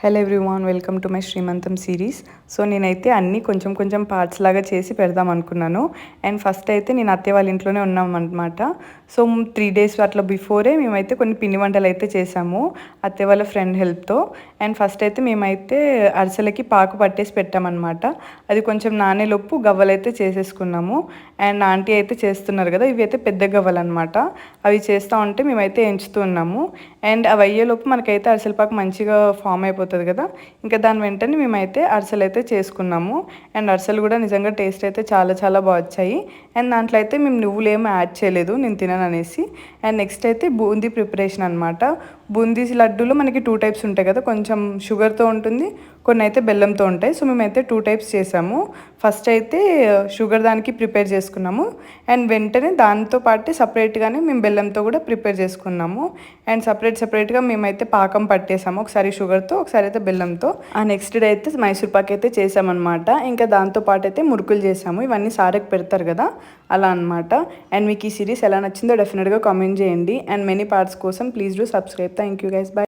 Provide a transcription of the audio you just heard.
Hello everyone, welcome to my శ్రీమంతం series. So నేనైతే అన్నీ కొంచెం కొంచెం పార్ట్స్ లాగా చేసి పెడదాం అనుకున్నాను. అండ్ ఫస్ట్ అయితే నేను అత్తయ్య వాళ్ళ ఇంట్లోనే ఉన్నాం అనమాట. సో 3 days అట్లా బిఫోరే మేమైతే కొన్ని పిండి వంటలు అయితే చేసాము అత్తయ్య వాళ్ళ ఫ్రెండ్ హెల్ప్తో. అండ్ ఫస్ట్ అయితే మేమైతే అరిసెలకి పాకు పట్టేసి పెట్టామన్నమాట. అది కొంచెం నానేలోపు గవ్వలైతే చేసేసుకున్నాము. అండ్ ఆంటీ అయితే చేస్తున్నారు కదా, ఇవి అయితే పెద్ద గవ్వలు అనమాట. అవి చేస్తూ ఉంటే మేమైతే ఎంచుతూ ఉన్నాము. అండ్ అవి అయ్యేలోపు మనకైతే అరిసెల పాకు మంచిగా ఫామ్ అయిపోతుంది కదా. ఇంకా దాని వెంటనే మేమైతే అరిసెలు అయితే చేసుకున్నాము. అండ్ అరిసెలు కూడా నిజంగా టేస్ట్ అయితే చాలా చాలా బాగా వచ్చాయి. అండ్ దాంట్లో అయితే మేము నువ్వులు ఏమీ యాడ్ చేయలేదు, నేను తినను అనేసి. అండ్ నెక్స్ట్ అయితే బూందీ ప్రిపరేషన్ అనమాట. బూందీ లడ్డూలో మనకి 2 types ఉంటాయి కదా, కొంచెం షుగర్తో ఉంటుంది, కొన్ని అయితే బెల్లంతో ఉంటాయి. సో మేమైతే 2 types చేసాము. ఫస్ట్ అయితే షుగర్ దానికి ప్రిపేర్ చేసుకున్నాము. అండ్ వెంటనే దాంతో పాటు సపరేట్గానే మేము బెల్లంతో కూడా ప్రిపేర్ చేసుకున్నాము. అండ్ సపరేట్గా మేమైతే పాకం పట్టేసాము, ఒకసారి షుగర్తో ఒకసారి అయితే బెల్లంతో. ఆ నెక్స్ట్ డే అయితే మైసూర్ పాక్ అయితే చేసామన్నమాట. ఇంకా దాంతో పాటు అయితే మురుకులు చేసాము, ఇవన్నీ సారెకి పెడతారు కదా అలా అనమాట. అండ్ మీకు ఈ సిరీస్ ఎలా నచ్చిందో డెఫినెట్గా కామెంట్ చేయండి. అండ్ మెనీ పార్ట్స్ కోసం please do subscribe. Thank you guys, bye.